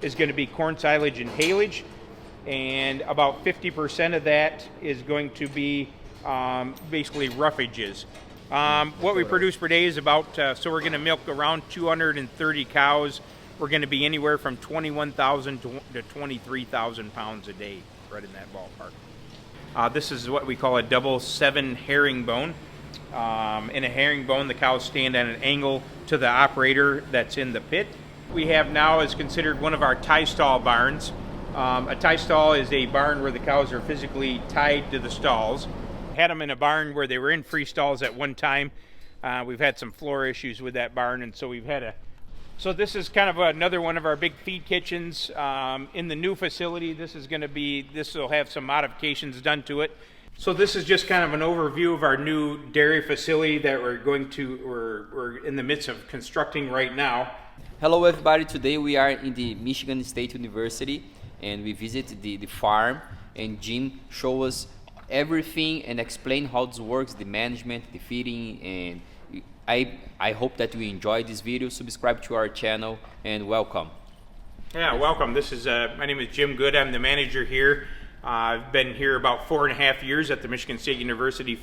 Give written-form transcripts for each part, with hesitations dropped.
is going to be corn silage and haylage, and about 50% of that is going to be basically roughages. What we produce per day is about, so we're going to milk around 230 cows. We're going to be anywhere from 21,000 to 23,000 pounds a day, right in that ballpark. This is what we call a double 7 herringbone. In a herringbone, the cows stand at an angle to the operator that's in the pit. We have now is considered one of our tie stall barns. A tie stall is a barn where the cows are physically tied to the stalls. Had them in a barn where they were in free stalls at one time. We've had some floor issues with that barn, and so we've had a... So this is kind of another one of our big feed kitchens. In the new facility, this will have some modifications done to it. So this is just kind of an overview of our new dairy facility that we're in the midst of constructing right now. Hello everybody, today we are in the Michigan State University and we visit the farm, and Jim show us everything and explain how this works, the management, the feeding, and I hope that you enjoy this video. Subscribe to our channel and welcome. Yeah, welcome. This is my name is Jim Good. I'm the manager here. I've been here about 4.5 years at the Michigan State University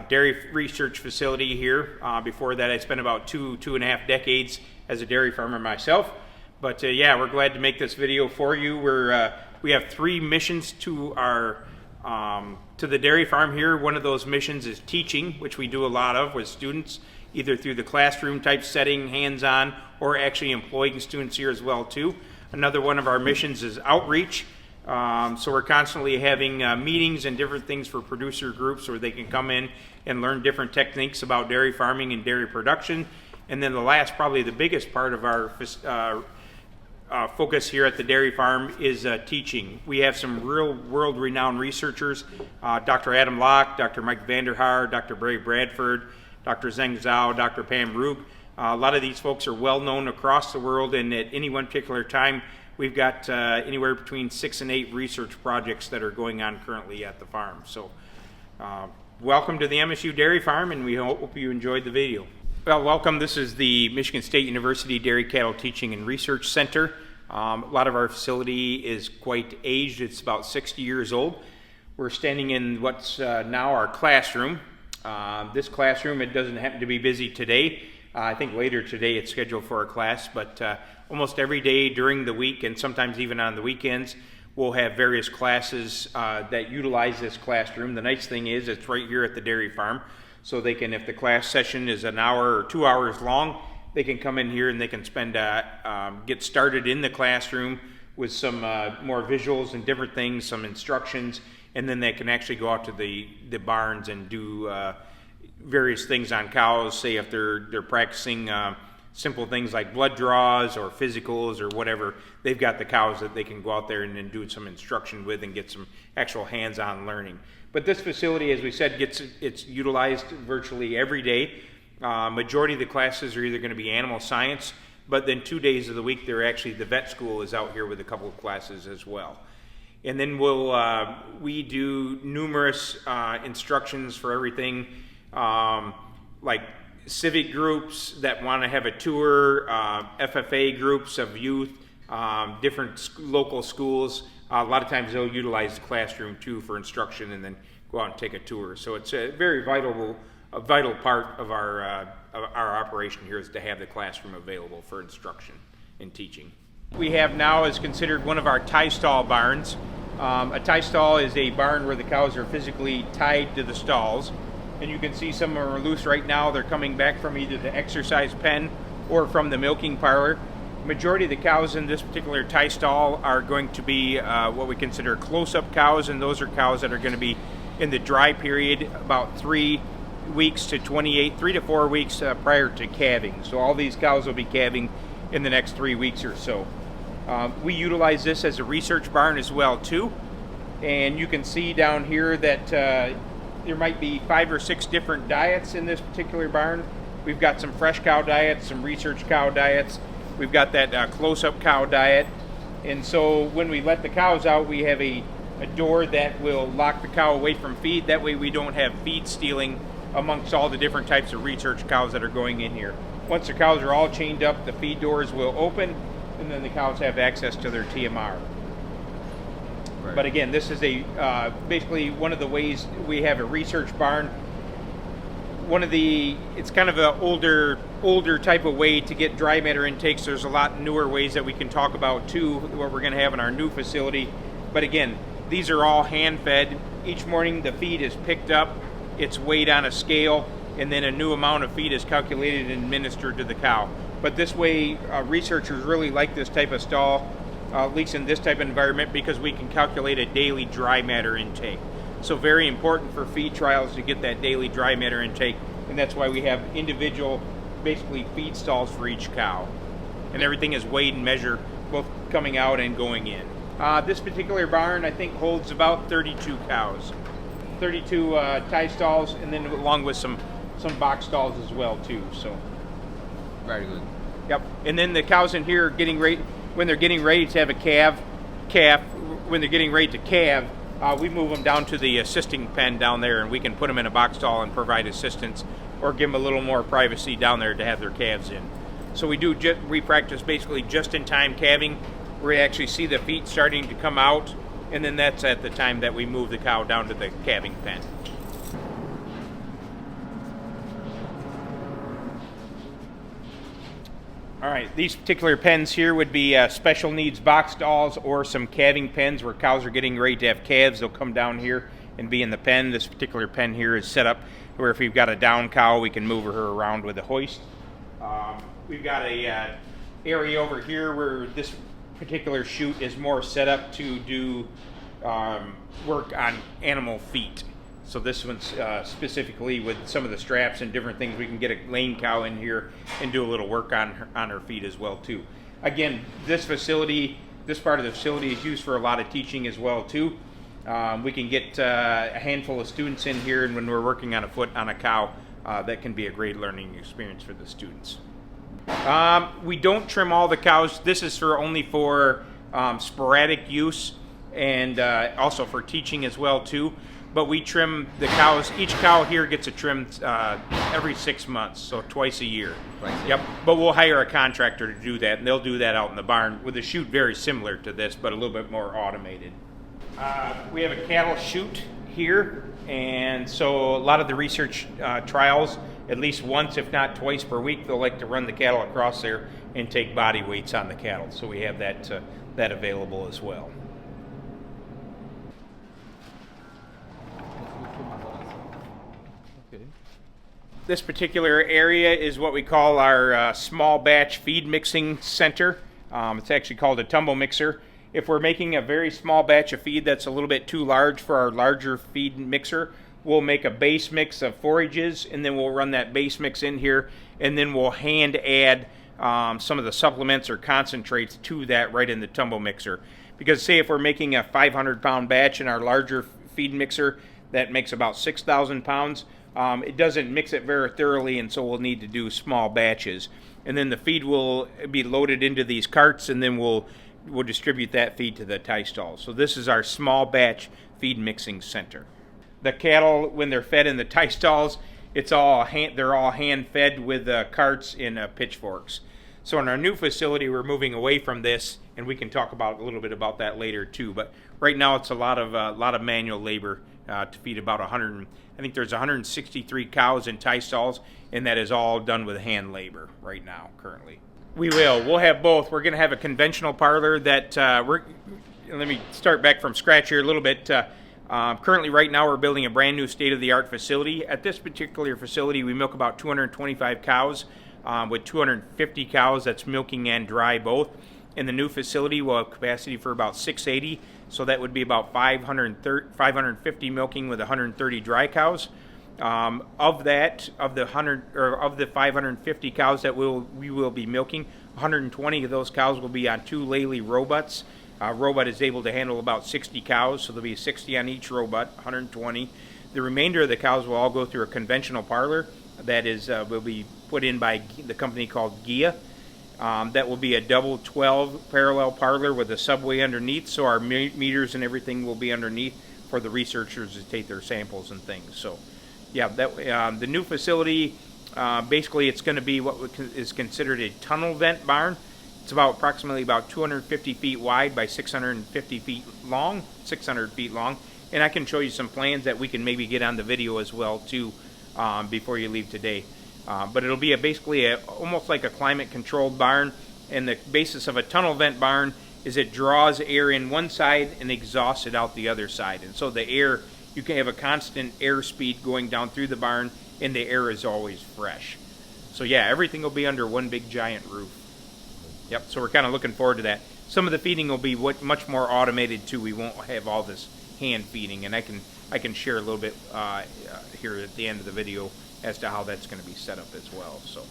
Dairy Research Facility here. Before that, I spent about 2.5 decades as a dairy farmer myself. But yeah, we're glad to make this video for you. We have 3 missions to our to the dairy farm here. One of those missions is teaching, which we do a lot of with students, either through the classroom type setting, hands-on, or actually employing students here as well too. Another one of our missions is outreach. So we're constantly having meetings and different things for producer groups where they can come in and learn different techniques about dairy farming and dairy production. And then the last, probably the biggest part of our focus here at the dairy farm is teaching. We have some real world-renowned researchers, Dr. Adam Locke, Dr. Mike Vanderhaar, Dr. Barry Bradford, Dr. Zheng Zhao, Dr. Pam Rug. A lot of these folks are well known across the world, and at any one particular time we've got anywhere between 6 and 8 research projects that are going on currently at the farm. So welcome to the MSU Dairy Farm, and we hope you enjoyed the video. Well, welcome. This is the Michigan State University Dairy Cattle Teaching and Research Center. A lot of our facility is quite aged. It's about 60 years old. We're standing in what's now our classroom. This classroom, it doesn't happen to be busy today. I think later today it's scheduled for a class, but almost every day during the week and sometimes even on the weekends, we'll have various classes that utilize this classroom. The nice thing is it's right here at the dairy farm, so they can, if the class session is an hour or 2 hours long, they can come in here and they can spend get started in the classroom with some more visuals and different things, some instructions, and then they can actually go out to the barns and do various things on cows. Say if they're practicing simple things like blood draws or physicals or whatever, they've got the cows that they can go out there and then do some instruction with and get some actual hands-on learning. But this facility, as we said, it's utilized virtually every day. Majority of the classes are either going to be animal science, but then 2 days of the week they're actually, the vet school is out here with a couple of classes as well. And then we do numerous instructions for everything, like civic groups that want to have a tour, FFA groups of youth, different local schools. A lot of times they'll utilize the classroom too for instruction and then go out and take a tour. So it's a very vital part of our operation here is to have the classroom available for instruction and teaching. We have now is considered one of our tie stall barns. A tie stall is a barn where the cows are physically tied to the stalls. And you can see some are loose right now. They're coming back from either the exercise pen or from the milking parlor. Majority of the cows in this particular tie stall are going to be what we consider close-up cows, and those are cows that are going to be in the dry period about 3 weeks to 3 to 4 weeks prior to calving. So all these cows will be calving in the next 3 weeks or so. We utilize this as a research barn as well too, and you can see down here that there might be 5 or 6 different diets in this particular barn. We've got some fresh cow diets, some research cow diets. We've got that close-up cow diet. And so when we let the cows out, we have a door that will lock the cow away from feed. That way we don't have feed stealing amongst all the different types of research cows that are going in here. Once the cows are all chained up, the feed doors will open and then the cows have access to their TMR. Right. But again, this is basically one of the ways we have a research barn. It's kind of an older type of way to get dry matter intakes. There's a lot newer ways that we can talk about too, what we're going to have in our new facility. But again, these are all hand fed. Each morning the feed is picked up, it's weighed on a scale, and then a new amount of feed is calculated and administered to the cow. But this way, researchers really like this type of stall, at least in this type of environment, because we can calculate a daily dry matter intake. So very important for feed trials to get that daily dry matter intake, and that's why we have individual, basically feed stalls for each cow. And everything is weighed and measured, both coming out and going in. This particular barn, I think, holds about 32 cows. 32 tie stalls, and then along with some box stalls as well too. So Very good. yep. And then the cows in here are getting ready, when they're getting ready to have a calf, when they're getting ready to calve, we move them down to the assisting pen down there, and we can put them in a box stall and provide assistance, or give them a little more privacy down there to have their calves in. So we practice basically just-in-time calving, where we actually see the feet starting to come out, and then that's at the time that we move the cow down to the calving pen. All right, these particular pens here would be special needs box stalls or some calving pens where cows are getting ready to have calves. They'll come down here and be in the pen. This particular pen here is set up where if we've got a down cow, we can move her around with a hoist. We've got a area over here where this particular chute is more set up to do work on animal feet. So this one's specifically with some of the straps and different things. We can get a lame cow in here and do a little work on her feet as well too. Again, this part of the facility is used for a lot of teaching as well too. We can get a handful of students in here, and when we're working on a foot on a cow, that can be a great learning experience for the students. We don't trim all the cows. This is only for sporadic use, and also for teaching as well too. But we trim the cows. Each cow here gets a trim every 6 months, so twice a year. Yep. But we'll hire a contractor to do that, and they'll do that out in the barn with a chute very similar to this, but a little bit more automated. We have a cattle chute here, and so a lot of the research trials, at least once, if not twice per week, they'll like to run the cattle across there and take body weights on the cattle. So we have that available as well. This particular area is what we call our small batch feed mixing center. It's actually called a tumble mixer. If we're making a very small batch of feed that's a little bit too large for our larger feed mixer, we'll make a base mix of forages, and then we'll run that base mix in here, and then we'll hand add some of the supplements or concentrates to that right in the tumble mixer. Because say if we're making a 500-pound batch in our larger feed mixer that makes about 6,000 pounds, it doesn't mix it very thoroughly, and so we'll need to do small batches. And then the feed will be loaded into these carts, and then we'll distribute that feed to the tie stalls. So this is our small batch feed mixing center. The cattle, when they're fed in the tie stalls, they're all hand fed with carts and pitchforks. So in our new facility, we're moving away from this, and we can talk a little bit about that later too. But right now, it's a lot of manual labor to feed about 100. I think there's 163 cows in tie stalls, and that is all done with hand labor right now, currently. We'll have both. We're going to have a conventional parlor that let me start back from scratch here a little bit. Currently, right now, we're building a brand new state-of-the-art facility. At this particular facility, we milk about 225 cows, with 250 cows that's milking and dry both. In the new facility, we'll have capacity for about 680, so that would be about 550 milking with 130 dry cows. Of the 550 cows that we will be milking, 120 of those cows will be on 2 Lely robots. Robot is able to handle about 60 cows, so there'll be 60 on each robot, 120. The remainder of the cows will all go through a conventional parlor that will be put in by the company called GIA. That will be a double 12 parallel parlor with a subway underneath, so our meters and everything will be underneath for the researchers to take their samples and things. So, yeah, the new facility, basically it's going to be what is considered a tunnel vent barn. It's about approximately about 250 feet wide by 650 feet long, 600 feet long. And I can show you some plans that we can maybe get on the video as well too before you leave today. But it'll be basically almost like a climate controlled barn, and the basis of a tunnel vent barn is it draws air in one side and exhausts it out the other side. And so the air, you can have a constant air speed going down through the barn, and the air is always fresh. So yeah, everything will be under one big giant roof. Yep, so we're kind of looking forward to that. Some of the feeding will be much more automated too. We won't have all this hand feeding, and I can share a little bit here at the end of the video as to how that's going to be set up as well. So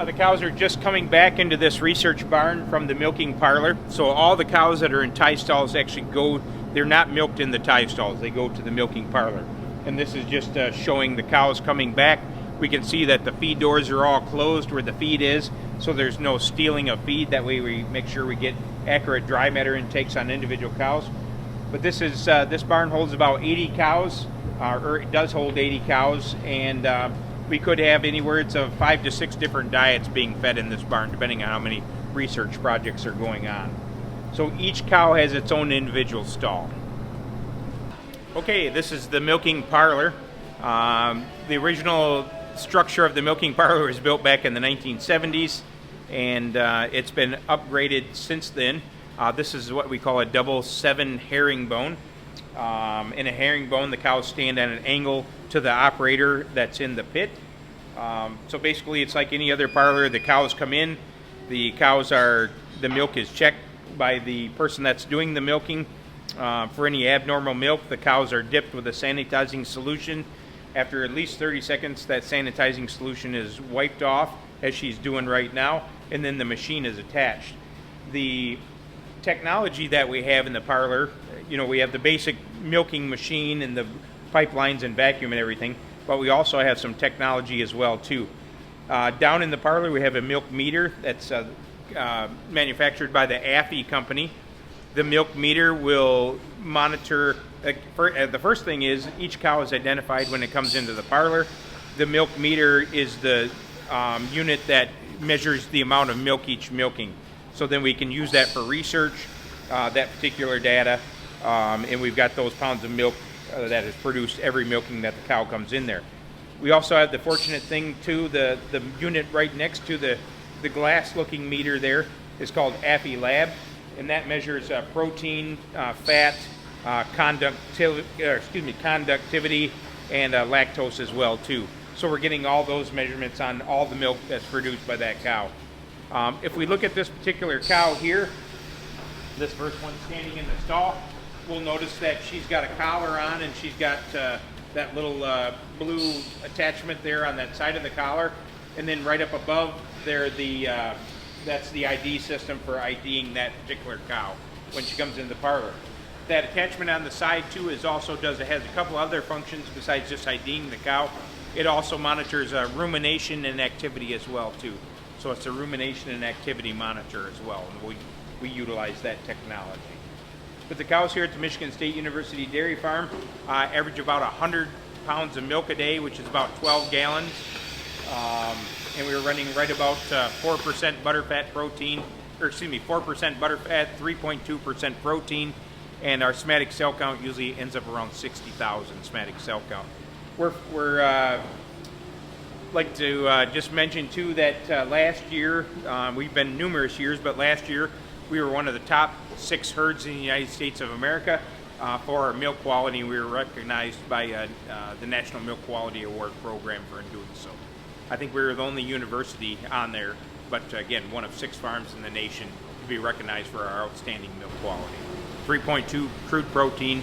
the cows are just coming back into this research barn from the milking parlor. So all the cows that are in tie stalls actually they're not milked in the tie stalls, they go to the milking parlor. And this is just showing the cows coming back. We can see that the feed doors are all closed where the feed is, so there's no stealing of feed. That way we make sure we get accurate dry matter intakes on individual cows. But this barn holds about 80 cows, or it does hold 80 cows, and we could have anywhere of 5 to 6 different diets being fed in this barn, depending on how many research projects are going on. So each cow has its own individual stall. Okay, this is the milking parlor. The original structure of the milking parlor was built back in the 1970s, and it's been upgraded since then. This is what we call a double 7 herringbone. In a herringbone, the cows stand at an angle to the operator that's in the pit. So basically it's like any other parlor. The cows come in, the milk is checked by the person that's doing the milking. For any abnormal milk, the cows are dipped with a sanitizing solution. After at least 30 seconds, that sanitizing solution is wiped off, as she's doing right now, and then the machine is attached. The technology that we have in the parlor, we have the basic milking machine and the pipelines and vacuum and everything, but we also have some technology as well too. Down in the parlor, we have a milk meter that's manufactured by the Affy company. The milk meter will monitor, the first thing is each cow is identified when it comes into the parlor. The milk meter is the unit that measures the amount of milk each milking. So then we can use that for research, that particular data, and we've got those pounds of milk that is produced every milking that the cow comes in there. We also have the fortunate thing too, the unit right next to the glass looking meter there is called Affy Lab, and that measures protein, fat, conductivity, and lactose as well too. So we're getting all those measurements on all the milk that's produced by that cow. If we look at this particular cow here, this first one standing in the stall, we'll notice that she's got a collar on, and she's got that little blue attachment there on that side of the collar, and then right up above there, that's the ID system for IDing that particular cow when she comes in the parlor. That attachment on the side too it has a couple other functions besides just IDing the cow. It also monitors rumination and activity as well too. So it's a rumination and activity monitor as well, and we utilize that technology. But the cows here at the Michigan State University Dairy Farm average about 100 pounds of milk a day, which is about 12 gallons. And we were running right about 4% butterfat protein, 4% butterfat, 3.2% protein, and our somatic cell count usually ends up around 60,000 somatic cell count. We're like to just mention too that last year, we've been numerous years, but last year we were one of the top 6 herds in the United States of America for our milk quality. We were recognized by the National Milk Quality Award program for doing so. I think we were the only university on there, but again, one of 6 farms in the nation to be recognized for our outstanding milk quality. 3.2 crude protein,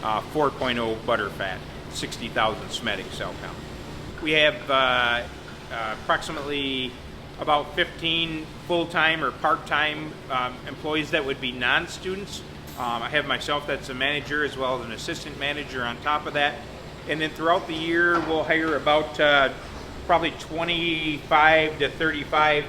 4.0 butterfat, 60,000 somatic cell count. We have approximately about 15 full-time or part-time employees that would be non-students. I have myself that's a manager as well as an assistant manager on top of that. And then throughout the year, we'll hire about probably 25 to 35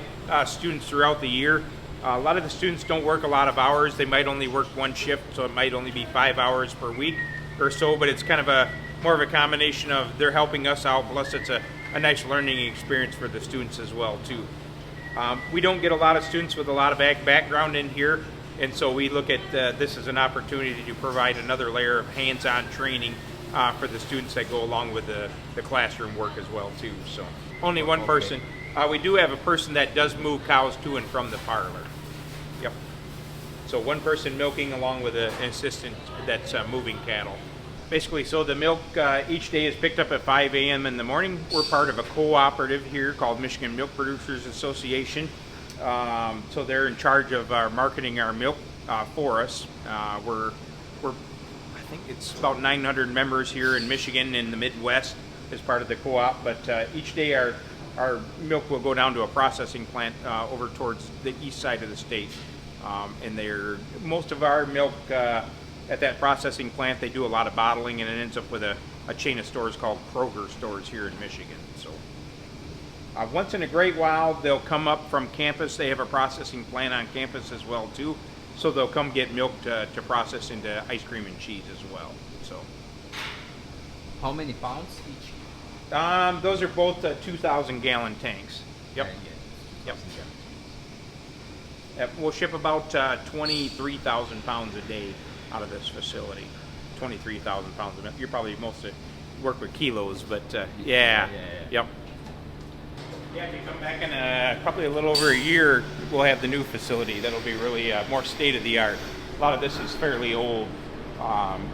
students throughout the year. A lot of the students don't work a lot of hours. They might only work one shift, so it might only be 5 hours per week or so, but it's kind of more of a combination of they're helping us out, plus it's a nice learning experience for the students as well too. We don't get a lot of students with a lot of ag background in here, and so we look at this as an opportunity to provide another layer of hands-on training for the students that go along with the classroom work as well too. So only one person. We do have a person that does move cows to and from the parlor. Yep. So one person milking along with an assistant that's moving cattle. Basically, so the milk each day is picked up at 5 a.m. in the morning. We're part of a cooperative here called Michigan Milk Producers Association. So they're in charge of marketing our milk for us. We're I think it's about 900 members here in Michigan in the Midwest as part of the co-op. But each day our milk will go down to a processing plant over towards the east side of the state. And most of our milk at that processing plant, they do a lot of bottling, and it ends up with a chain of stores called Kroger stores here in Michigan. So once in a great while, they'll come up from campus. They have a processing plant on campus as well too. So they'll come get milk to process into ice cream and cheese as well. So How many pounds each? those are both 2,000 gallon tanks. Yep. Yep. We'll ship about 23,000 pounds a day out of this facility. 23,000 pounds of milk. You're probably mostly work with kilos, but yeah. Yep. Yeah, if you come back in probably a little over a year, we'll have the new facility. That'll be really more state of the art. A lot of this is fairly old.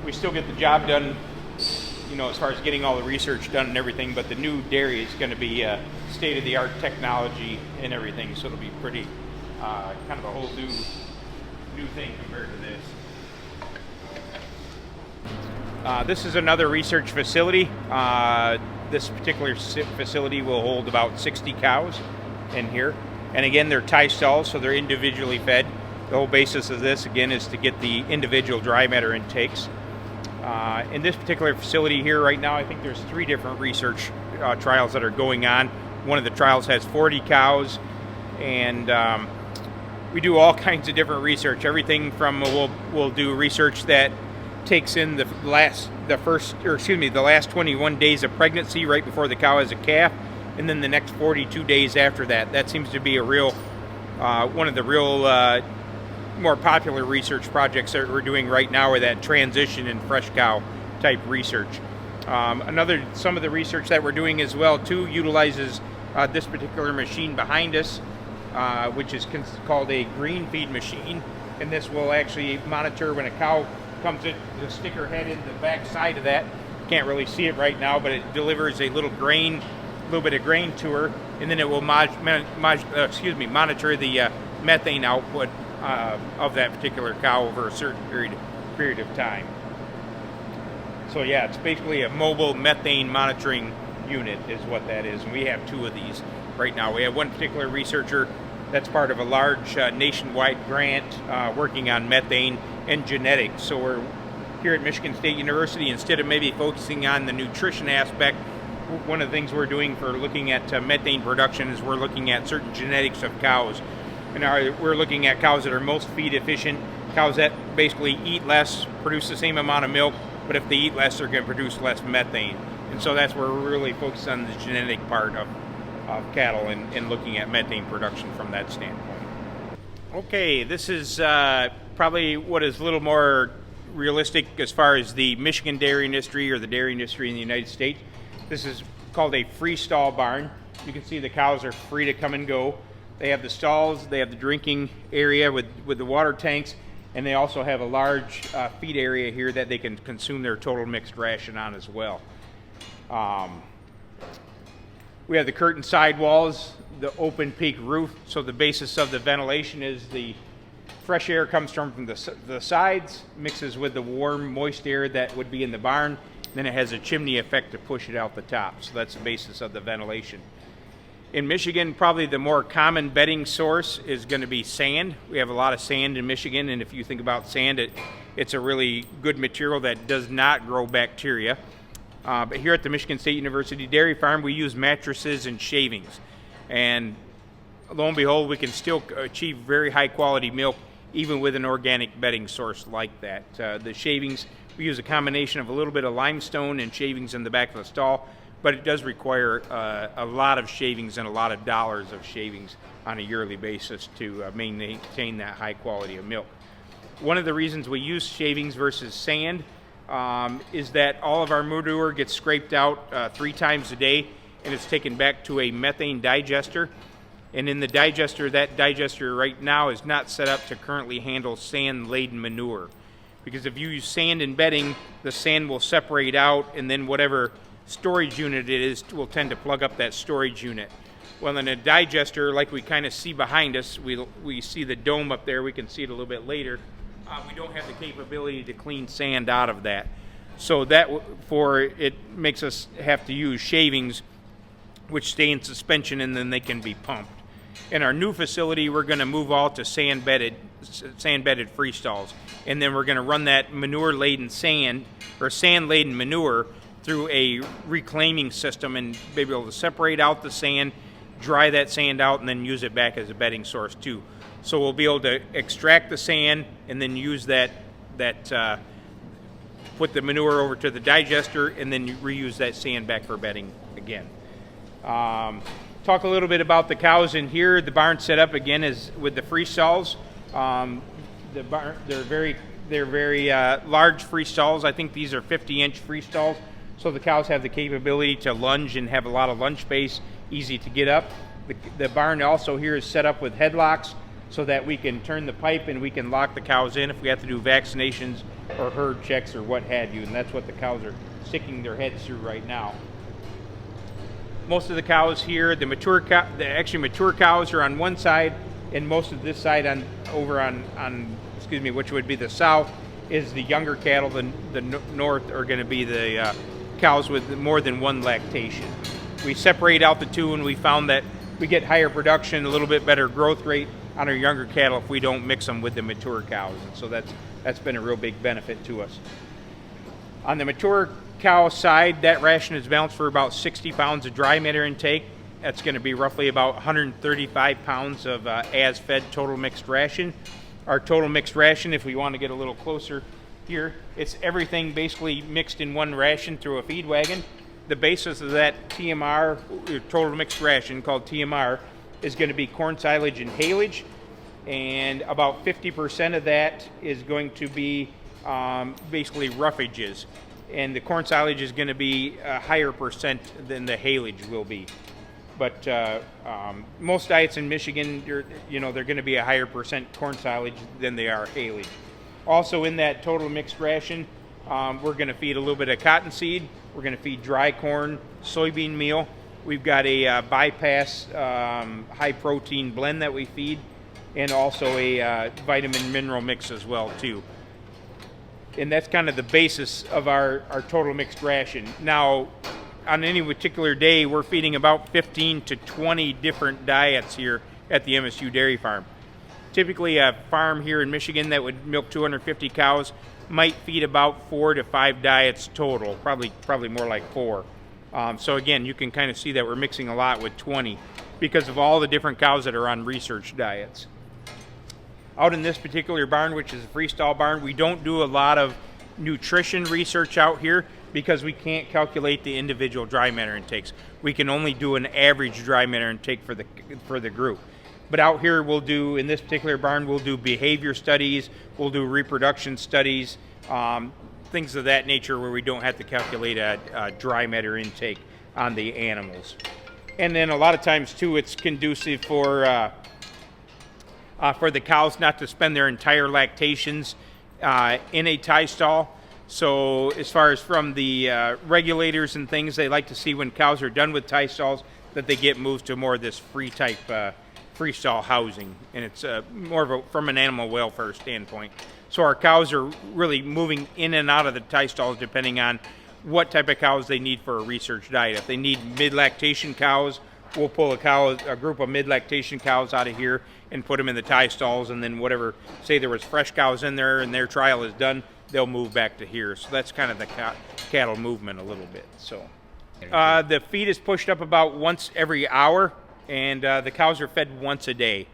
We still get the job done, you know, as far as getting all the research done and everything, but the new dairy is going to be state of the art technology and everything, so it'll be pretty kind of a whole new thing compared to this. This is another research facility. This particular facility will hold about 60 cows in here. And again, they're tie stalls, so they're individually fed. The whole basis of this, again, is to get the individual dry matter intakes. In this particular facility here right now, I think there's 3 different research trials that are going on. One of the trials has 40 cows, and we do all kinds of different research. Everything from we'll do research that takes in the last 21 days of pregnancy right before the cow has a calf, and then the next 42 days after that. That seems to be a real one of the real more popular research projects that we're doing right now, are that transition in fresh cow type research. Some of the research that we're doing as well too utilizes this particular machine behind us, which is called a green feed machine, and this will actually monitor when a cow comes in, to stick her head in the back side of that. Can't really see it right now, but it delivers a little bit of grain to her, and then it will monitor the methane output of that particular cow over a certain period of time. So yeah, it's basically a mobile methane monitoring unit is what that is, and we have 2 of these right now. We have one particular researcher that's part of a large nationwide grant working on methane and genetics. So we're here at Michigan State University, instead of maybe focusing on the nutrition aspect, one of the things we're doing for looking at methane production is we're looking at certain genetics of cows. And we're looking at cows that are most feed efficient, cows that basically eat less, produce the same amount of milk, but if they eat less, they're going to produce less methane. And so that's where we're really focused on the genetic part of cattle and looking at methane production from that standpoint. Okay, this is probably what is a little more realistic as far as the Michigan dairy industry or the dairy industry in the United States. This is called a freestall barn. You can see the cows are free to come and go. They have the stalls, they have the drinking area with the water tanks, and they also have a large feed area here that they can consume their total mixed ration on as well. We have the curtain sidewalls, the open peak roof, so the basis of the ventilation is the fresh air comes from the sides, mixes with the warm, moist air that would be in the barn, then it has a chimney effect to push it out the top, so that's the basis of the ventilation. In Michigan, probably the more common bedding source is going to be sand. We have a lot of sand in Michigan, and if you think about sand, it's a really good material that does not grow bacteria. But here at the Michigan State University Dairy Farm, we use mattresses and shavings. And lo and behold, we can still achieve very high quality milk even with an organic bedding source like that. The shavings, we use a combination of a little bit of limestone and shavings in the back of the stall, but it does require a lot of shavings and a lot of dollars of shavings on a yearly basis to maintain that high quality of milk. One of the reasons we use shavings versus sand is that all of our manure gets scraped out 3 times a day, and it's taken back to a methane digester. And in the digester, that digester right now is not set up to currently handle sand-laden manure. Because if you use sand in bedding, the sand will separate out, and then whatever storage unit it is will tend to plug up that storage unit. Well, in a digester, like we kind of see behind us, we see the dome up there, we can see it a little bit later, we don't have the capability to clean sand out of that. So it makes us have to use shavings, which stay in suspension, and then they can be pumped. In our new facility, we're going to move all to sand-bedded freestalls, and then we're going to run that manure-laden sand, or sand-laden manure, through a reclaiming system and be able to separate out the sand, dry that sand out, and then use it back as a bedding source too. So we'll be able to extract the sand and then use that put the manure over to the digester, and then reuse that sand back for bedding again. Talk a little bit about the cows in here. The barn set up again is with the freestalls. They're very large freestalls. I think these are 50-inch freestalls, so the cows have the capability to lunge and have a lot of lunge space, easy to get up. The barn also here is set up with headlocks so that we can turn the pipe and we can lock the cows in if we have to do vaccinations or herd checks or what have you, and that's what the cows are sticking their heads through right now. Most of the cows here, the mature cows are on one side, and most of this side which would be the south, is the younger cattle. The north are going to be the cows with more than one lactation. We separate out the two, and we found that we get higher production, a little bit better growth rate on our younger cattle if we don't mix them with the mature cows, and so that's been a real big benefit to us. On the mature cow side, that ration is balanced for about 60 pounds of dry matter intake. That's going to be roughly about 135 pounds of as-fed total mixed ration. Our total mixed ration, if we want to get a little closer here, it's everything basically mixed in one ration through a feed wagon. The basis of that TMR, total mixed ration, called TMR, is going to be corn silage and haylage, and about 50% of that is going to be basically roughages. And the corn silage is going to be a higher percent than the haylage will be. But most diets in Michigan, they're going to be a higher percent corn silage than they are haylage. Also in that total mixed ration, we're going to feed a little bit of cottonseed. We're going to feed dry corn, soybean meal. We've got a bypass high protein blend that we feed, and also a vitamin mineral mix as well too. And that's kind of the basis of our total mixed ration. Now, on any particular day, we're feeding about 15 to 20 different diets here at the MSU Dairy Farm. Typically, a farm here in Michigan that would milk 250 cows might feed about 4 to 5 diets total, probably more like 4. So again, you can kind of see that we're mixing a lot with 20 because of all the different cows that are on research diets. Out in this particular barn, which is a Freestall barn, we don't do a lot of nutrition research out here because we can't calculate the individual dry matter intakes. We can only do an average dry matter intake for the group. But out here in this particular barn, we'll do behavior studies, we'll do reproduction studies, things of that nature where we don't have to calculate a dry matter intake on the animals. And then a lot of times too, it's conducive for the cows not to spend their entire lactations in a tie stall. So as far as from the regulators and things, they like to see when cows are done with tie stalls that they get moved to more of this freestall housing, and it's more of from an animal welfare standpoint. So our cows are really moving in and out of the tie stalls depending on what type of cows they need for a research diet. If they need mid-lactation cows, we'll pull a group of mid-lactation cows out of here and put them in the tie stalls, and then whatever, say there was fresh cows in there and their trial is done, they'll move back to here. So that's kind of the cattle movement a little bit. So the feed is pushed up about once every hour, and the cows are fed once a day.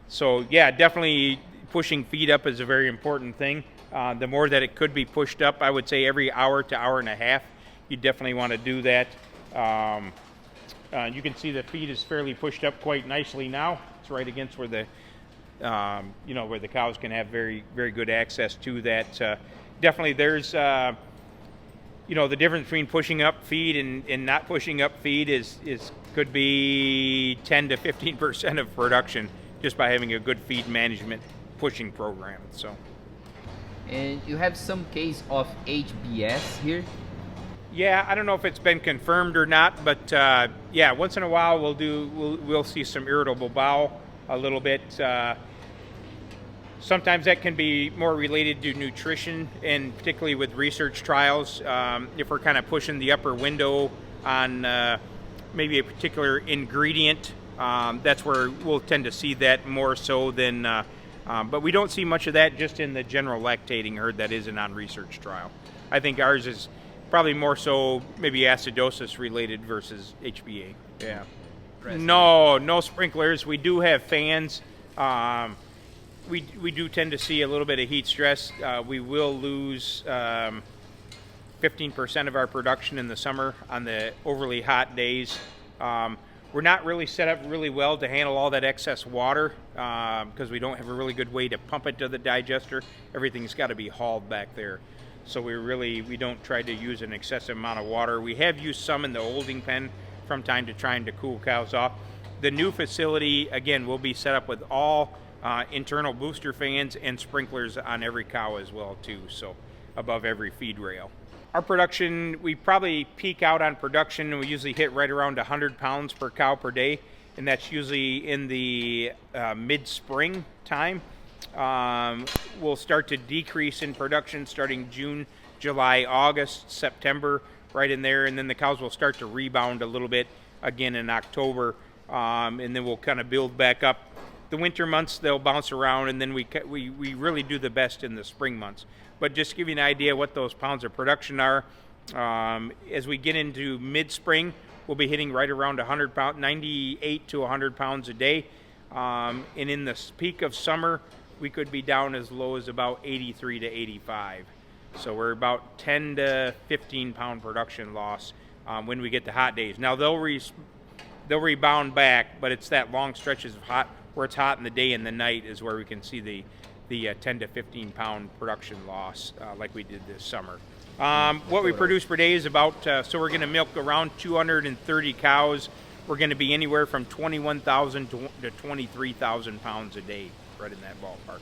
So yeah, definitely pushing feed up is a very important thing. The more that it could be pushed up, I would say every hour to hour and a half, you definitely want to do that. You can see the feed is fairly pushed up quite nicely now. It's right against where the where the cows can have very, very good access to that. Definitely there's, the difference between pushing up feed and not pushing up feed could be 10 to 15% of production just by having a good feed management pushing program. So. And you have some case of HBS here? Yeah, I don't know if it's been confirmed or not, but once in a while we'll see some irritable bowel a little bit. Sometimes that can be more related to nutrition, and particularly with research trials, if we're kind of pushing the upper window on maybe a particular ingredient, that's where we'll tend to see that more so than, but we don't see much of that just in the general lactating herd that isn't on research trial. I think ours is probably more so maybe acidosis related versus HbA. Yeah. No sprinklers. We do have fans. We do tend to see a little bit of heat stress. We will lose 15% of our production in the summer on the overly hot days. We're not really set up really well to handle all that excess water because we don't have a really good way to pump it to the digester. Everything's got to be hauled back there. So we don't try to use an excessive amount of water. We have used some in the holding pen from time to time to cool cows off. The new facility, again, will be set up with all internal booster fans and sprinklers on every cow as well too, so above every feed rail. Our production, we probably peak out on production, and we usually hit right around 100 pounds per cow per day, and that's usually in the mid-spring time. We'll start to decrease in production starting June, July, August, September, right in there, and then the cows will start to rebound a little bit again in October, and then we'll kind of build back up. The winter months, they'll bounce around, and then we really do the best in the spring months. But just to give you an idea what those pounds of production are, as we get into mid-spring, we'll be hitting right around 100 pounds, 98 to 100 pounds a day. And in the peak of summer, we could be down as low as about 83 to 85. So we're about 10 to 15 pound production loss when we get the hot days. Now they'll rebound back, but it's that long stretches of hot where it's hot in the day and the night is where we can see the 10 to 15 pound production loss like we did this summer. What we produce per day is about, so we're going to milk around 230 cows. We're going to be anywhere from 21,000 to 23,000 pounds a day, right in that ballpark.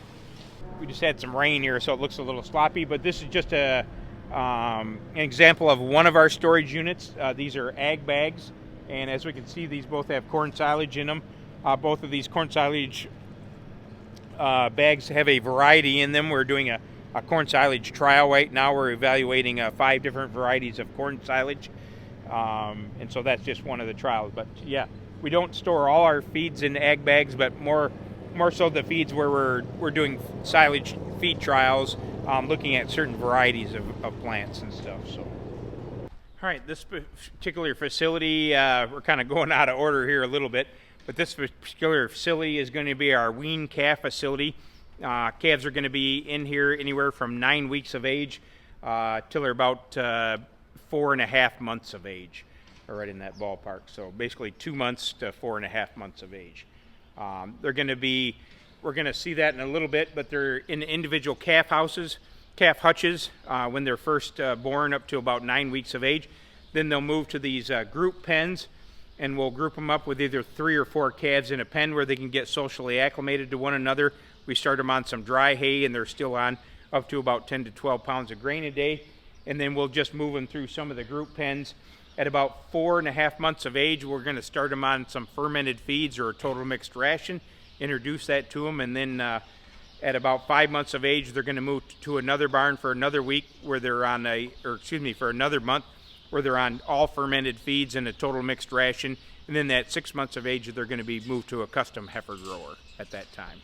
We just had some rain here, so it looks a little sloppy, but this is just an example of one of our storage units. These are ag bags, and as we can see, these both have corn silage in them. Both of these corn silage bags have a variety in them. We're doing a corn silage trial right now. We're evaluating 5 different varieties of corn silage, and so that's just one of the trials. But yeah, we don't store all our feeds in ag bags, but more so the feeds where we're doing silage feed trials, looking at certain varieties of plants and stuff. So, all right, this particular facility, we're kind of going out of order here a little bit. But this particular facility is going to be our wean calf facility. Calves are going to be in here anywhere from 9 weeks of age till they're about 4.5 months of age, or right in that ballpark. So basically 2 months to 4.5 months of age. We're going to see that in a little bit, but they're in individual calf hutches when they're first born up to about 9 weeks of age. Then they'll move to these group pens, and we'll group them up with either 3 or 4 calves in a pen where they can get socially acclimated to one another. We start them on some dry hay, and they're still on up to about 10 to 12 pounds of grain a day. And then we'll just move them through some of the group pens. At about 4.5 months of age, we're going to start them on some fermented feeds or a total mixed ration, introduce that to them, and then at about 5 months of age, they're going to move to another barn for another week where they're on for another month, where they're on all fermented feeds and a total mixed ration. And then at 6 months of age, they're going to be moved to a custom heifer grower at that time.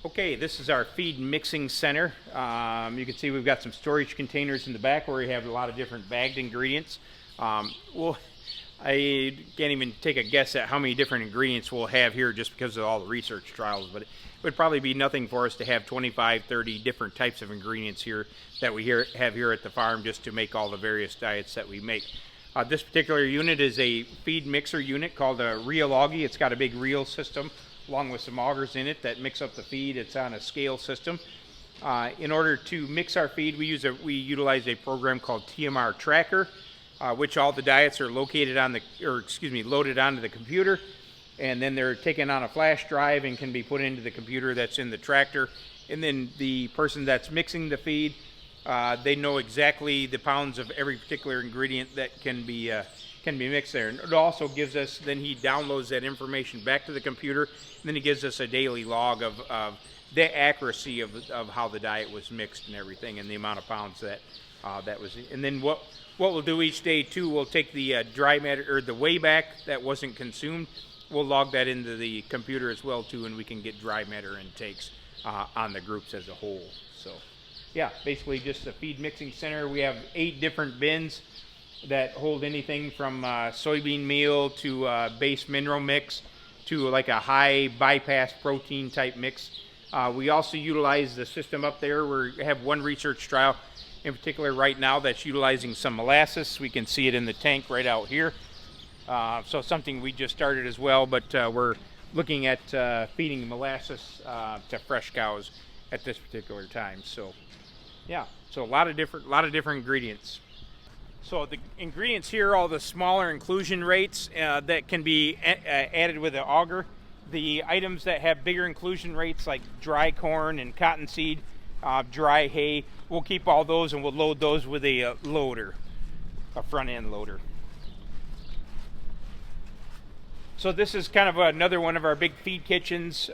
Okay, this is our feed mixing center. You can see we've got some storage containers in the back where we have a lot of different bagged ingredients. I can't even take a guess at how many different ingredients we'll have here just because of all the research trials, but it would probably be nothing for us to have 25, 30 different types of ingredients here that we have here at the farm just to make all the various diets that we make. This particular unit is a feed mixer unit called a reel augie. It's got a big reel system along with some augers in it that mix up the feed. It's on a scale system. In order to mix our feed, we utilize a program called TMR Tracker, which all the diets are loaded onto the computer, and then they're taken on a flash drive and can be put into the computer that's in the tractor. And then the person that's mixing the feed, they know exactly the pounds of every particular ingredient that can be mixed there. And it also gives us, then he downloads that information back to the computer, and then he gives us a daily log of the accuracy of how the diet was mixed and everything, and the amount of pounds that was. And then what we'll do each day too, we'll take the dry matter or the weigh back that wasn't consumed. We'll log that into the computer as well too, and we can get dry matter intakes on the groups as a whole. So yeah, basically just a feed mixing center. We have 8 different bins that hold anything from soybean meal to base mineral mix to like a high bypass protein type mix. We also utilize the system up there. We have one research trial in particular right now that's utilizing some molasses. We can see it in the tank right out here. So something we just started as well, but we're looking at feeding molasses to fresh cows at this particular time. So yeah, so a lot of different ingredients. So the ingredients here, all the smaller inclusion rates that can be added with the auger. The items that have bigger inclusion rates like dry corn and cottonseed, dry hay, we'll keep all those and we'll load those with a loader, a front end loader. So this is kind of another one of our big feed kitchens.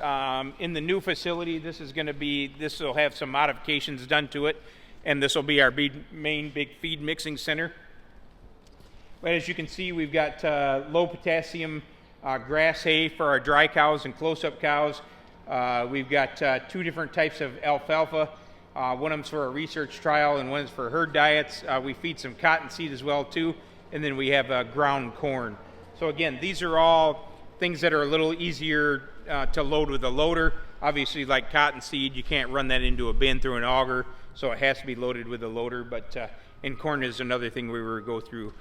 In the new facility, this will have some modifications done to it, and this will be our main big feed mixing center. But as you can see, we've got low potassium grass hay for our dry cows and close-up cows. We've got 2 different types of alfalfa. One of them's for a research trial and one's for herd diets. We feed some cottonseed as well too, and then we have ground corn. So again, these are all things that are a little easier to load with a loader. Obviously, like cottonseed, you can't run that into a bin through an auger, so it has to be loaded with a loader. But and corn is another thing we will go through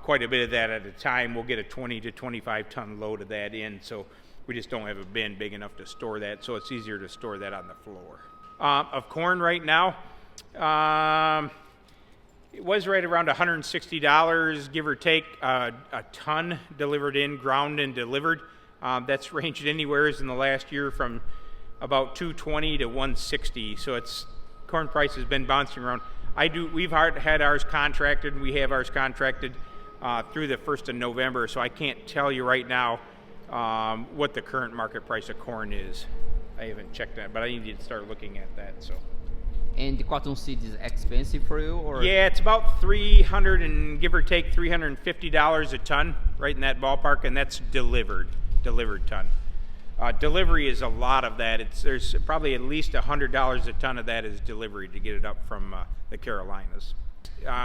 quite a bit of that at a time. We'll get a 20 to 25 ton load of that in, so we just don't have a bin big enough to store that, so it's easier to store that on the floor. Of corn right now, it was right around $160, give or take, a ton delivered in, ground and delivered. That's ranged anywhere in the last year from about $220 to $160. So corn price has been bouncing around. We've had ours contracted, and we have ours contracted through the 1st of November. So I can't tell you right now what the current market price of corn is. I haven't checked that, but I need to start looking at that. So. And the cottonseed is expensive for you, or? Yeah, it's about $300 and give or take $350 a ton, right in that ballpark, and that's delivered ton. Delivery is a lot of that. There's probably at least $100 a ton of that is delivery to get it up from the Carolinas.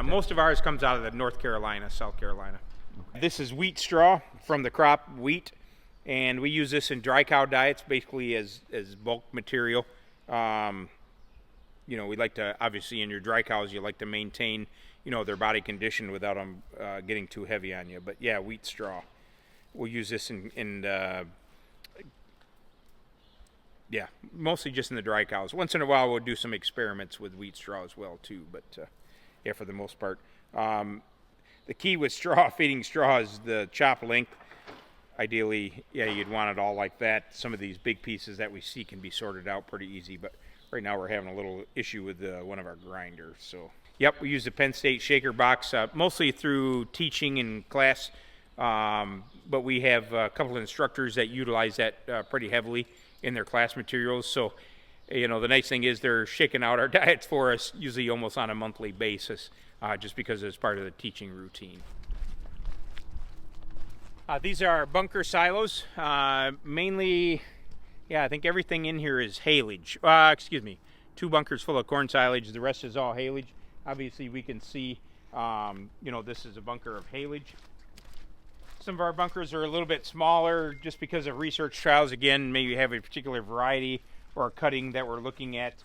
Most of ours comes out of the North Carolina, South Carolina. Okay. This is wheat straw from the crop wheat, and we use this in dry cow diets basically as bulk material. We like to, obviously in your dry cows, you like to maintain, their body condition without them getting too heavy on you. But yeah, wheat straw. We'll use this mostly just in the dry cows. Once in a while, we'll do some experiments with wheat straw as well too. But for the most part, the key with feeding straw is the chop length. Ideally, you'd want it all like that. Some of these big pieces that we see can be sorted out pretty easy, but right now we're having a little issue with one of our grinders. So, yep, we use the Penn State shaker box mostly through teaching in class, but we have a couple of instructors that utilize that pretty heavily in their class materials. So, the nice thing is they're shaking out our diets for us usually almost on a monthly basis, just because it's part of the teaching routine. These are our bunker silos, mainly. Yeah, I think everything in here is haylage. 2 bunkers full of corn silage. The rest is all haylage. Obviously, we can see, this is a bunker of haylage. Some of our bunkers are a little bit smaller just because of research trials. Again, maybe have a particular variety or cutting that we're looking at.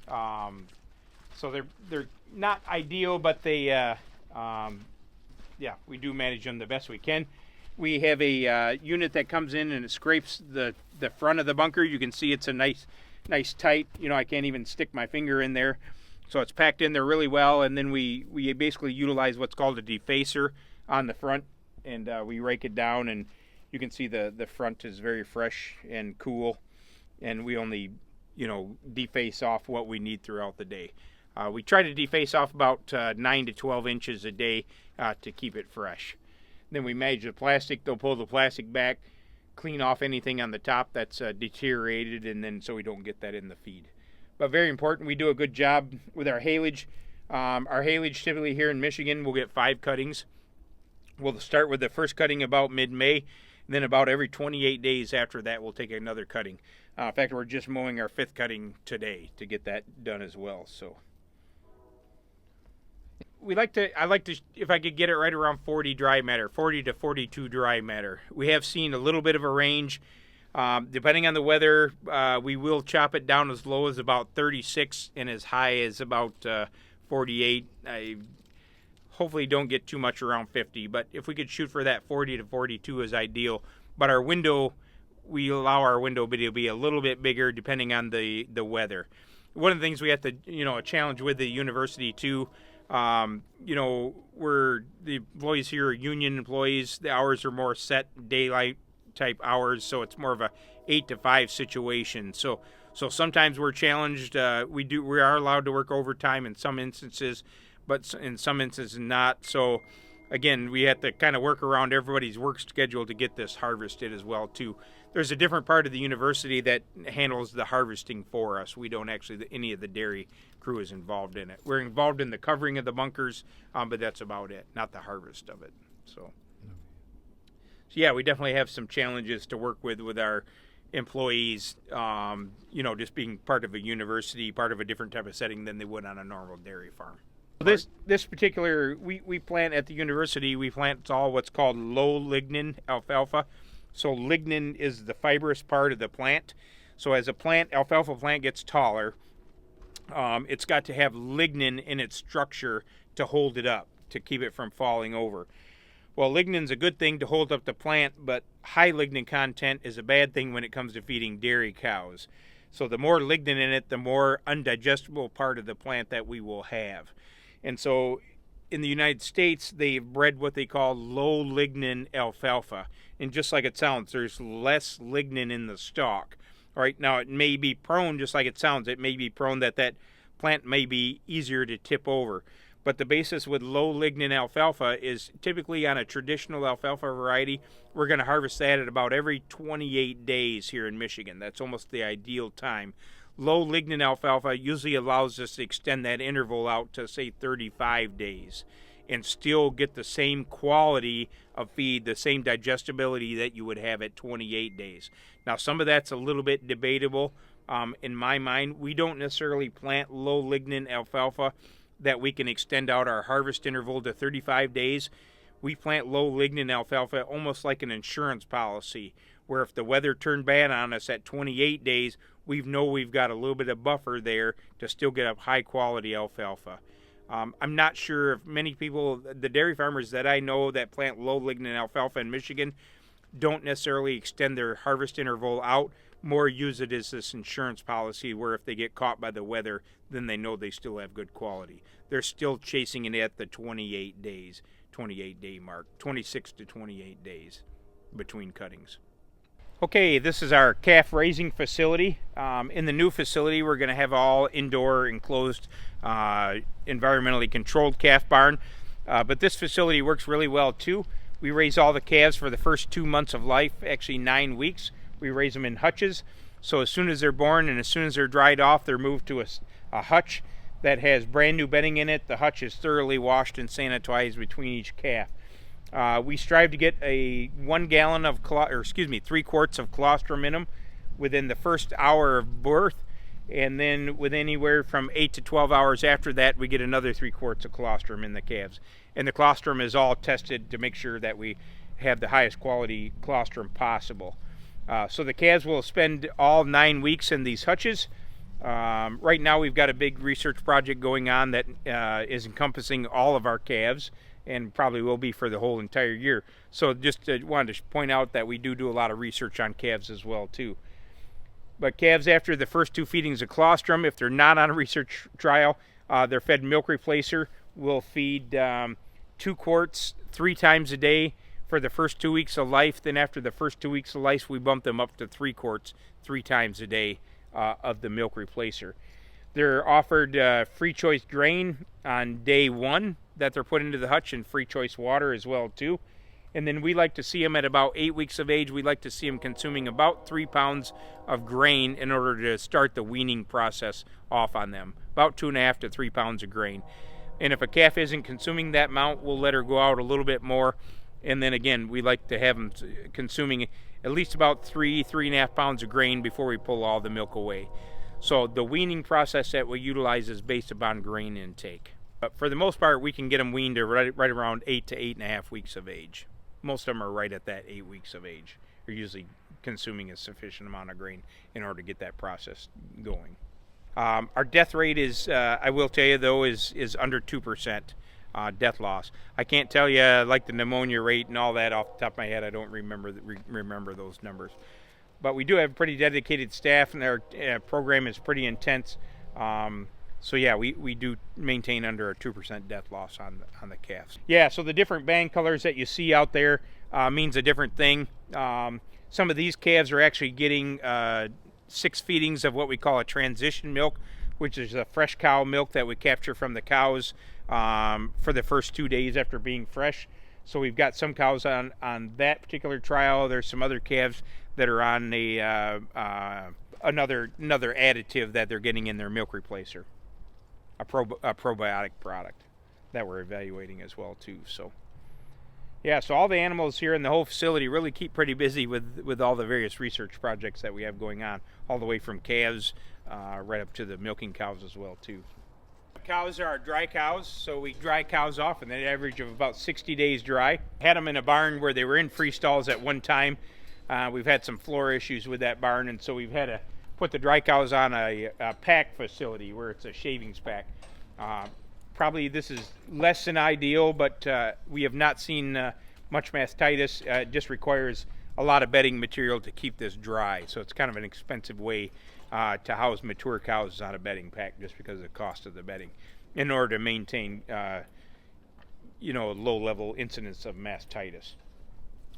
So they're not ideal, but they Yeah, we do manage them the best we can. We have a unit that comes in and it scrapes the front of the bunker. You can see it's a nice tight, I can't even stick my finger in there. So it's packed in there really well, and then we basically utilize what's called a defacer on the front, and we rake it down, and you can see the front is very fresh and cool, and we only deface off what we need throughout the day. We try to deface off about 9 to 12 inches a day to keep it fresh. Then we manage the plastic. They'll pull the plastic back, clean off anything on the top that's deteriorated, and then so we don't get that in the feed. But very important, we do a good job with our haylage. Our haylage typically here in Michigan, we'll get 5 cuttings. We'll start with the first cutting about mid-May, and then about every 28 days after that, we'll take another cutting. In fact, we're just mowing our 5th cutting today to get that done as well. So I like to, if I could get it right around 40 dry matter, 40 to 42 dry matter. We have seen a little bit of a range. Depending on the weather, we will chop it down as low as about 36 and as high as about 48. I hopefully don't get too much around 50, but if we could shoot for that 40 to 42 is ideal. But our window, we allow our window to be a little bit bigger depending on the weather. One of the things we have to, a challenge with the university too, we're the employees here are union employees. The hours are more set daylight type hours, so it's more of a 8 to 5 situation. So sometimes we're challenged. We are allowed to work overtime in some instances, but in some instances not. So again, we have to kind of work around everybody's work schedule to get this harvested as well too. There's a different part of the university that handles the harvesting for us. We don't actually, any of the dairy crew is involved in it. We're involved in the covering of the bunkers, but that's about it, not the harvest of it. So yeah, we definitely have some challenges to work with our employees, just being part of a university, part of a different type of setting than they would on a normal dairy farm. This particular, we plant at the university, we plant all what's called low lignin alfalfa. So lignin is the fibrous part of the plant. So as a plant, alfalfa plant gets taller, it's got to have lignin in its structure to hold it up, to keep it from falling over. Well, lignin's a good thing to hold up the plant, but high lignin content is a bad thing when it comes to feeding dairy cows. So the more lignin in it, the more undigestible part of the plant that we will have. And so in the United States, they've bred what they call low lignin alfalfa. And just like it sounds, there's less lignin in the stalk. All right, now it may be prone, just like it sounds, it may be prone that plant may be easier to tip over. But the basis with low lignin alfalfa is typically on a traditional alfalfa variety, we're going to harvest that at about every 28 days here in Michigan. That's almost the ideal time. Low lignin alfalfa usually allows us to extend that interval out to, say, 35 days and still get the same quality of feed, the same digestibility that you would have at 28 days. Now, some of that's a little bit debatable. In my mind, we don't necessarily plant low lignin alfalfa that we can extend out our harvest interval to 35 days. We plant low lignin alfalfa almost like an insurance policy, where if the weather turned bad on us at 28 days, we've got a little bit of buffer there to still get a high quality alfalfa. I'm not sure if many people, the dairy farmers that I know that plant low lignin alfalfa in Michigan, don't necessarily extend their harvest interval out, more use it as this insurance policy where if they get caught by the weather, then they know they still have good quality. They're still chasing it at the 28 day mark, 26 to 28 days between cuttings. Okay, this is our calf raising facility. In the new facility, we're going to have all indoor enclosed, environmentally controlled calf barn. But this facility works really well too. We raise all the calves for the first 2 months of life, actually 9 weeks. We raise them in hutches. So as soon as they're born and as soon as they're dried off, they're moved to a hutch that has brand new bedding in it. The hutch is thoroughly washed and sanitized between each calf. We strive to get 1 gallon of, 3 quarts of colostrum in them within the first hour of birth, and then with anywhere from 8 to 12 hours after that, we get another 3 quarts of colostrum in the calves. And the colostrum is all tested to make sure that we have the highest quality colostrum possible. So the calves will spend all 9 weeks in these hutches. Right now we've got a big research project going on that is encompassing all of our calves and probably will be for the whole entire year. So just wanted to point out that we do a lot of research on calves as well too. But calves after the first 2 feedings of colostrum, if they're not on a research trial, they're fed milk replacer. We'll feed 2 quarts 3 times a day for the first 2 weeks of life. Then after the first 2 weeks of life, we bump them up to 3 quarts 3 times a day of the milk replacer. They're offered free choice grain on day 1 that they're put into the hutch, and free choice water as well too. And then we like to see them at about 8 weeks of age. We like to see them consuming about 3 pounds of grain in order to start the weaning process off on them. About 2.5 to 3 pounds of grain. And if a calf isn't consuming that amount, we'll let her go out a little bit more. And then again, we like to have them consuming at least about 3.5 pounds of grain before we pull all the milk away. So the weaning process that we utilize is based upon grain intake. But for the most part, we can get them weaned to right around 8 to 8.5 weeks of age. Most of them are right at that 8 weeks of age. They're usually consuming a sufficient amount of grain in order to get that process going. Our death rate is, I will tell you though, is under 2% death loss. I can't tell you like the pneumonia rate and all that off the top of my head. I don't remember those numbers. But we do have pretty dedicated staff, and our program is pretty intense. So yeah, we do maintain under a 2% death loss on the calves. Yeah, so the different band colors that you see out there means a different thing. Some of these calves are actually getting 6 feedings of what we call a transition milk, which is a fresh cow milk that we capture from the cows for the first 2 days after being fresh. So we've got some cows on that particular trial. There's some other calves that are on another additive that they're getting in their milk replacer. A probiotic product that we're evaluating as well too. So yeah, so all the animals here in the whole facility really keep pretty busy with all the various research projects that we have going on, all the way from calves right up to the milking cows as well too. Cows are dry cows, so we dry cows off in an average of about 60 days dry. Had them in a barn where they were in freestalls at one time. We've had some floor issues with that barn, and so we've had to put the dry cows on a pack facility where it's a shavings pack. Probably this is less than ideal, but we have not seen much mastitis. It just requires a lot of bedding material to keep this dry, so it's kind of an expensive way to house mature cows on a bedding pack, just because of the cost of the bedding, in order to maintain low level incidence of mastitis.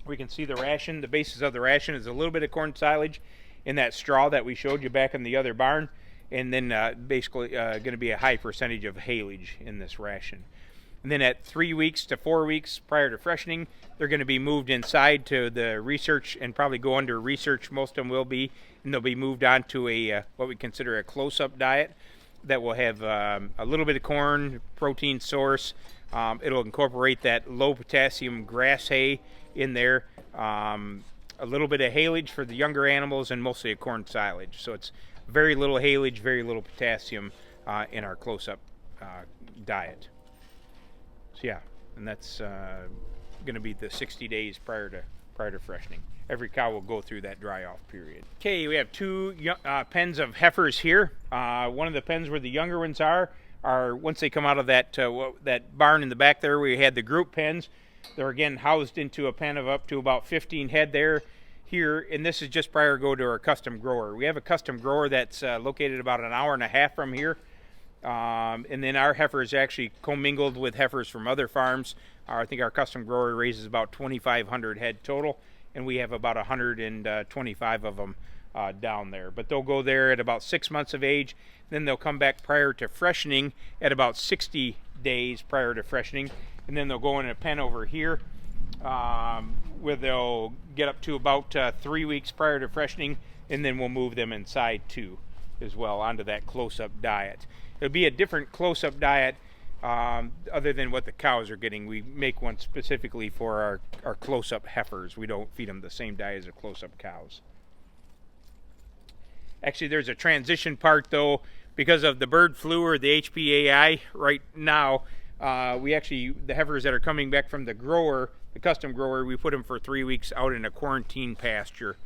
We can see the ration. The basis of the ration is a little bit of corn silage in that straw that we showed you back in the other barn, and then basically going to be a high percentage of haylage in this ration. And then at 3 weeks to 4 weeks prior to freshening, they're going to be moved inside to the research and probably go under research. Most of them will be, and they'll be moved on to a what we consider a close-up diet that will have a little bit of corn, protein source. It'll incorporate that low potassium grass hay in there, a little bit of haylage for the younger animals, and mostly a corn silage. So it's very little haylage, very little potassium in our close-up diet. So yeah, and that's going to be the 60 days prior to freshening. Every cow will go through that dry-off period. Okay, we have 2 pens of heifers here. One of the pens where the younger ones are once they come out of that barn in the back there, we had the group pens. They're again housed into a pen of up to about 15 head here, and this is just prior to go to our custom grower. We have a custom grower that's located about an hour and a half from here, and then our heifers actually commingled with heifers from other farms. I think our custom grower raises about 2,500 head total, and we have about 125 of them down there. But they'll go there at about 6 months of age, then they'll come back prior to freshening at about 60 days prior to freshening, and then they'll go in a pen over here where they'll get up to about 3 weeks prior to freshening, and then we'll move them inside too as well onto that close-up diet. It'll be a different close-up diet other than what the cows are getting. We make one specifically for our close-up heifers. We don't feed them the same diet as the close-up cows. Actually, there's a transition part though, because of the bird flu or the HPAI right now. The heifers that are coming back from the grower, the custom grower, we put them for 3 weeks out in a quarantine pasture,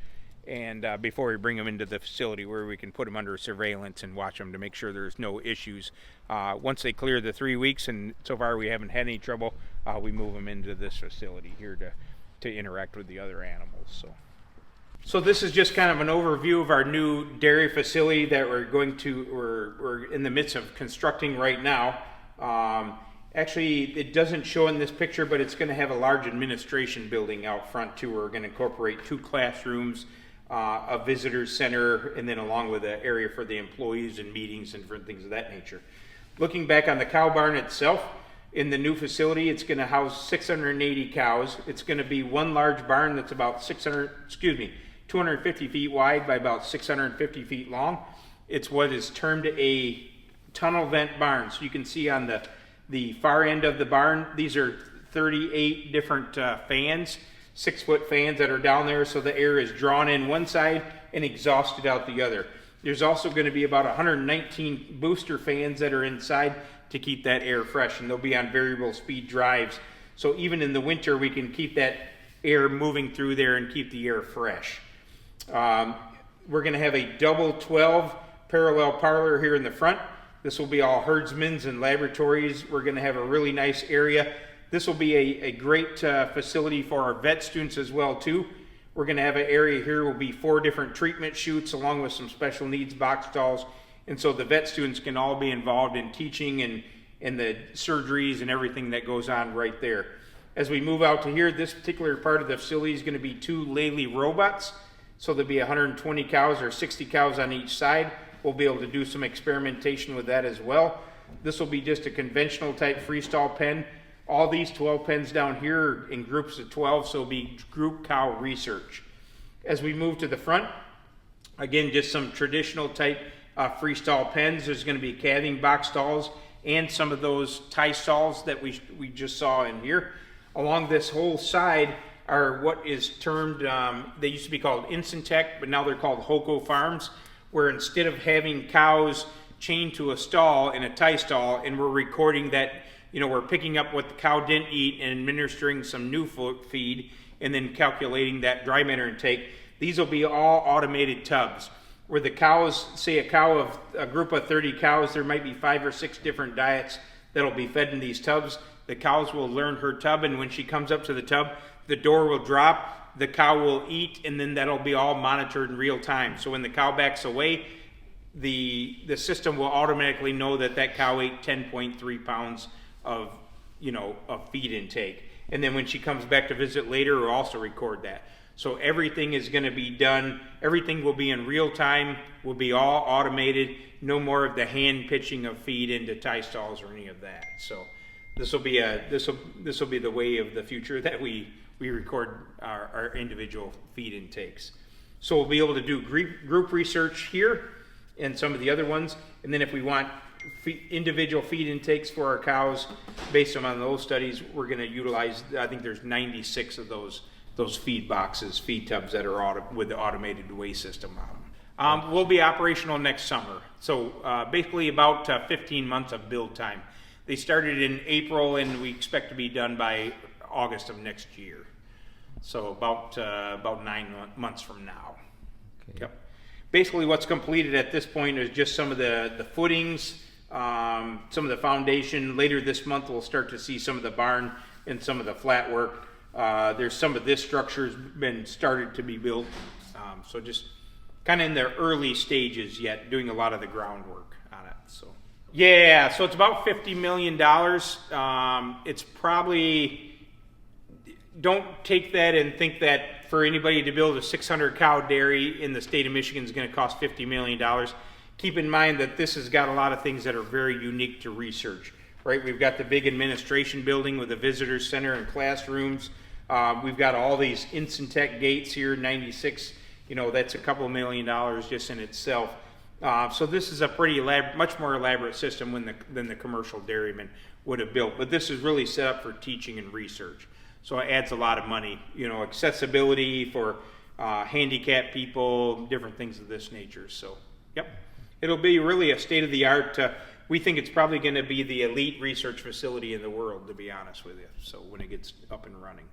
and before we bring them into the facility where we can put them under surveillance and watch them to make sure there's no issues. Once they clear the 3 weeks, and so far we haven't had any trouble, we move them into this facility here to interact with the other animals. So this is just kind of an overview of our new dairy facility that we're in the midst of constructing right now. Actually, it doesn't show in this picture, but it's going to have a large administration building out front too. We're going to incorporate 2 classrooms, a visitor center, and then along with an area for the employees and meetings and different things of that nature. Looking back on the cow barn itself, in the new facility, it's going to house 680 cows. It's going to be one large barn that's about 250 feet wide by about 650 feet long. It's what is termed a tunnel vent barn. So you can see on the far end of the barn, these are 38 different fans, 6-foot fans that are down there, so the air is drawn in one side and exhausted out the other. There's also going to be about 119 booster fans that are inside to keep that air fresh, and they'll be on variable speed drives. So even in the winter, we can keep that air moving through there and keep the air fresh. We're going to have a double 12 parallel parlor here in the front. This will be all herdsmen's and laboratories. We're going to have a really nice area. This will be a great facility for our vet students as well too. We're going to have an area here will be 4 different treatment chutes along with some special needs box stalls. And so the vet students can all be involved in teaching and the surgeries and everything that goes on right there. As we move out to here, this particular part of the facility is going to be 2 Lely robots. So there'll be 120 cows or 60 cows on each side. We'll be able to do some experimentation with that as well. This will be just a conventional type freestall pen. All these 12 pens down here are in groups of 12, so it'll be group cow research. As we move to the front, again, just some traditional type freestall pens. There's going to be calving box stalls and some of those tie stalls that we just saw in here. Along this whole side are what is termed, they used to be called Incintec, but now they're called Hoco farms, where instead of having cows chained to a stall in a tie stall, and we're recording that, we're picking up what the cow didn't eat and administering some new feed, and then calculating that dry matter intake. These will be all automated tubs, where the cows, say a group of 30 cows, there might be 5 or 6 different diets that'll be fed in these tubs. The cows will learn her tub, and when she comes up to the tub, the door will drop, the cow will eat, and then that'll be all monitored in real time. So when the cow backs away, the system will automatically know that cow ate 10.3 pounds of feed intake. And then when she comes back to visit later, we'll also record that. So everything is going to be done, everything will be in real time, will be all automated, no more of the hand pitching of feed into tie stalls or any of that. So this will be the way of the future, that we record our individual feed intakes. So we'll be able to do group research here and some of the other ones, and then if we want individual feed intakes for our cows based on those studies, we're going to utilize, I think there's 96 of those feed boxes, feed tubs that are with the automated weigh system on them. We'll be operational next summer, so basically about 15 months of build time. They started in April, and we expect to be done by August of next year. So about 9 months from now. Okay. Yep. Basically what's completed at this point is just some of the footings, some of the foundation. Later this month we'll start to see some of the barn and some of the flat work. There's some of this structure's been started to be built. So just kind of in the early stages yet, doing a lot of the groundwork on it. So yeah, so it's about $50 million. It's probably, don't take that and think that for anybody to build a 600 cow dairy in the state of Michigan is going to cost $50 million. Keep in mind that this has got a lot of things that are very unique to research, right? We've got the big administration building with a visitor center and classrooms. We've got all these Incintec gates here, 96, that's a couple $1 million just in itself. So this is a pretty much more elaborate system than the commercial dairyman would have built. But this is really set up for teaching and research. So it adds a lot of money, accessibility for handicapped people, different things of this nature. So, yep, it'll be really a state-of-the-art. We think it's probably going to be the elite research facility in the world, to be honest with you. So when it gets up and running.